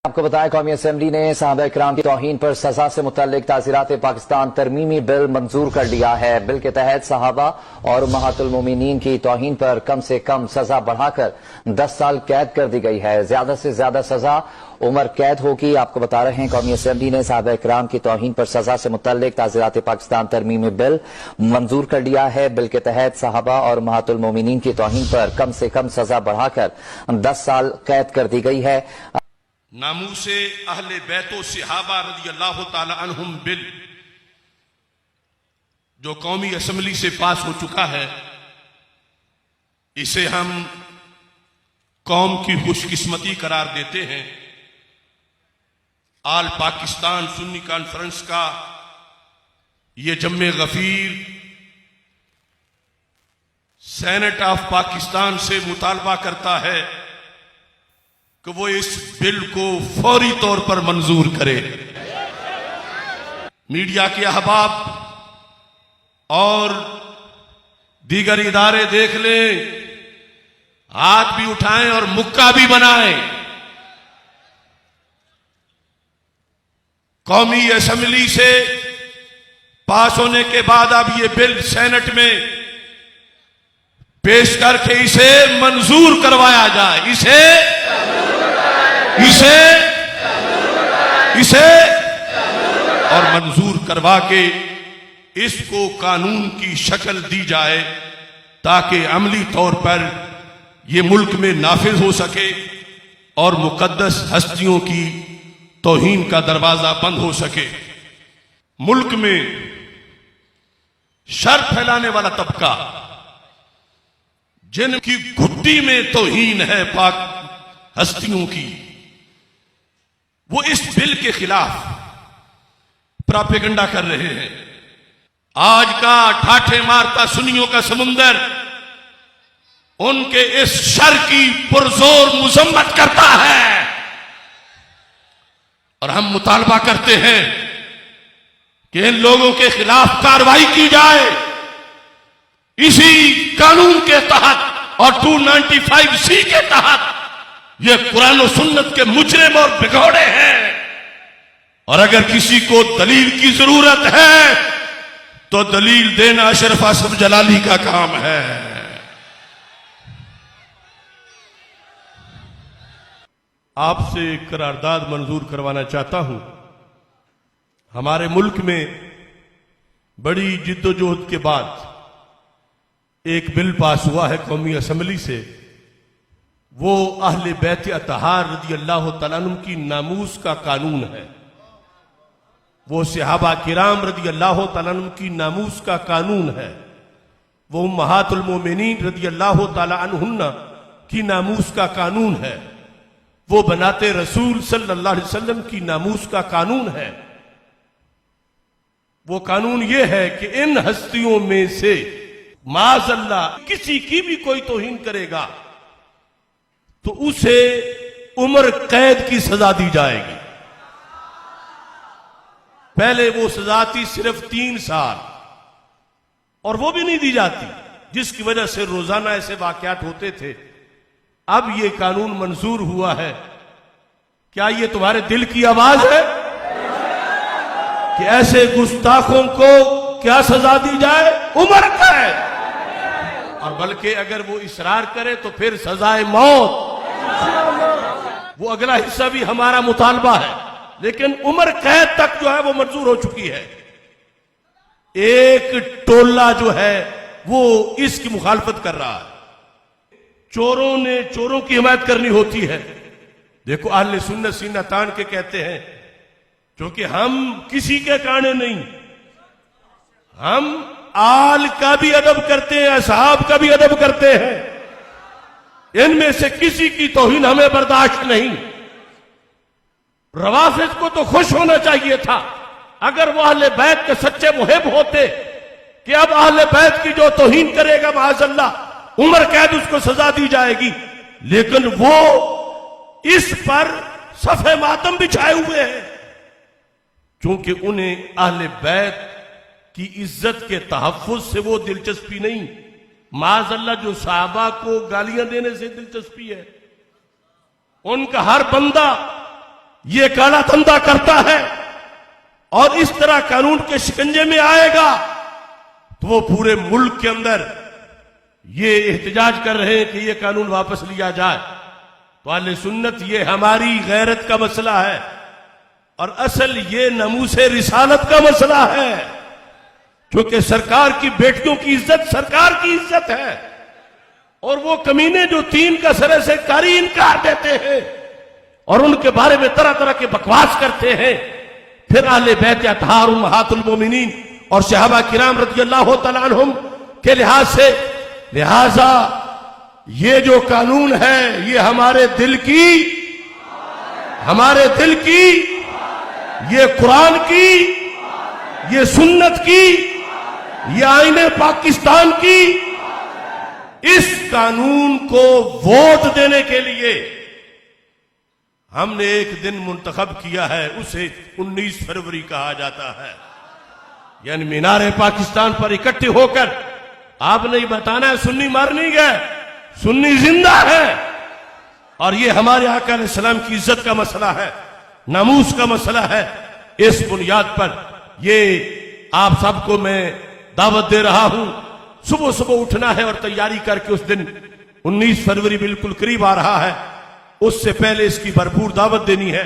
आपको बताया कौमी असम्बली ने सहाबा इकराम की तौहीन पर सजा से मुतल्लिक ताज़ीरात पाकिस्तान तरमीमी बिल मंजूर कर लिया है। बिल के तहत सहाबा और उम्महातुल मोमिनीन की तौहीन पर कम से कम सजा बढ़ाकर 10 साल कैद कर दी गई है। ज्यादा से ज्यादा सजा उम्र कैद होगी। आपको बता रहे हैं कौमी असम्बली ने सहाबा इकराम की तौहीन पर सजा से मुतल्लिक ताज़ीरात पाकिस्तान तरमीमी बिल मंजूर कर लिया है। बिल के तहत सहाबा और उम्महातुल मोमिनीन की तौहीन पर कम से कम सजा बढ़ाकर 10 साल कैद कर दी गई है। नामूसे अहले बैतो सहाबा रज़ी अल्लाह ताला अन्हुम बिल जो कौमी असम्बली से पास हो चुका है, इसे हम कौम की खुशकिस्मती करार देते हैं। आल पाकिस्तान सुन्नी कॉन्फ्रेंस का ये जम्मे गफीर सेनेट ऑफ पाकिस्तान से मुतालबा करता है कि वो इस बिल को फौरी तौर पर मंजूर करे। मीडिया के अहबाब और दीगर इदारे देख लें, हाथ भी उठाएं और मुक्का भी बनाएं। कौमी असेंबली से पास होने के बाद अब ये बिल सेनेट में पेश करके इसे मंजूर करवाया जाए। इसे और मंजूर करवा के इसको कानून की शक्ल दी जाए ताकि अमली तौर पर यह मुल्क में नाफिज हो सके और मुकद्दस हस्तियों की तौहीन का दरवाजा बंद हो सके। मुल्क में शर फैलाने वाला तबका, जिनकी घुट्टी में तौहीन है पाक हस्तियों की, वो इस बिल के खिलाफ प्रोपेगेंडा कर रहे हैं। आज का ठाठे मारता सुन्नियों का समुंदर उनके इस शर की पुरजोर मुजम्मत करता है और हम मुतालबा करते हैं कि इन लोगों के खिलाफ कार्रवाई की जाए। इसी कानून के तहत और 295C के तहत ये कुरान और सुन्नत के मुजरिम और बिगौड़े हैं, और अगर किसी को दलील की जरूरत है तो दलील देना अशरफ आसफ जलाली का काम है। आपसे एक करारदाद मंजूर करवाना चाहता हूं। हमारे मुल्क में बड़ी जिद्दोजहद के बाद एक बिल पास हुआ है कौमी असम्बली से। वो अहले बैत अतहार रज़ी अल्लाह तआला अन्हुम की नामूस का कानून है। वो सहाबा किराम रज़ी अल्लाह तआला अन्हुम की नामूस का कानून है। वो उम्महातुल मोमिनीन रज़ी अल्लाह तआला अन्हुन्ना की नामूस का कानून है। वो बनाते रसूल सल्लल्लाहु अलैहि वसल्लम की नामूस का कानून है। वो कानून ये है कि इन हस्तियों में से माज़अल्लाह किसी की भी कोई तौहीन करेगा तो उसे उम्र कैद की सजा दी जाएगी। पहले वो सजा थी सिर्फ 3 साल, और वो भी नहीं दी जाती, जिसकी वजह से रोजाना ऐसे वाकयात होते थे। अब ये कानून मंजूर हुआ है। क्या ये तुम्हारे दिल की आवाज है कि ऐसे गुस्ताखों को क्या सजा दी जाए? उम्र कैद। और बल्कि अगर वो इसरार करे तो फिर सजाए मौत। वो अगला हिस्सा भी हमारा मुतालबा है, लेकिन उम्र कैद तक जो है वो मंजूर हो चुकी है। एक टोला जो है वो इसकी मुखालफत कर रहा है। चोरों ने चोरों की हिमायत करनी होती है। देखो अहले सुन्नत सीना तान के कहते हैं, क्योंकि हम किसी के काने नहीं, हम आल का भी अदब करते हैं, असहाब का भी अदब करते हैं। इनमें से किसी की तौहीन हमें बर्दाश्त नहीं। रवाफिज को तो खुश होना चाहिए था अगर वो अहले बैत के सच्चे मुहिब होते कि अब अहले बैत की जो तौहीन करेगा माज़अल्लाह उम्र कैद उसको सजा दी जाएगी। लेकिन वो इस पर सफे मातम बिछाए हुए हैं, क्योंकि उन्हें अहले बैत की इज्जत के तहफ्फुज से वो दिलचस्पी नहीं, माज़अल्लाह जो साहबा को गालियां देने से दिलचस्पी है। उनका हर बंदा ये काला धंधा करता है और इस तरह कानून के शिकंजे में आएगा, तो वो पूरे मुल्क के अंदर ये एहतजाज कर रहे हैं कि ये कानून वापस लिया जाए। तो अहले सुन्नत, ये हमारी गैरत का मसला है और असल ये नमूसे रिसालत का मसला है, क्योंकि सरकार की बेटियों की इज्जत सरकार की इज्जत है। और वो कमीने जो तीन का सरे से कारी इनकार देते हैं और उनके बारे में तरह तरह के बकवास करते हैं, फिर अहले बैत अतहार उम्महातुल मोमिनीन और सहाबा किराम रज़ियल्लाहु तआला अन्हुम के लिहाज से, लिहाजा ये जो कानून है ये हमारे दिल की, ये कुरान की, ये सुन्नत की, ये आईने पाकिस्तान की। इस कानून को वोट देने के लिए हमने एक दिन मुंतखब किया है, उसे 19 फरवरी कहा जाता है। यानी मीनारे पाकिस्तान पर इकट्ठे होकर आप नहीं बताना है सुन्नी मर नहीं गए, सुन्नी जिंदा है। और ये हमारे आका अलैहि सलाम की इज्जत का मसला है, नामूस का मसला है। इस बुनियाद पर ये आप सबको मैं दावत दे रहा हूं, सुबह सुबह उठना है और तैयारी करके, उस दिन 19 फरवरी बिल्कुल करीब आ रहा है, उससे पहले इसकी भरपूर दावत देनी है।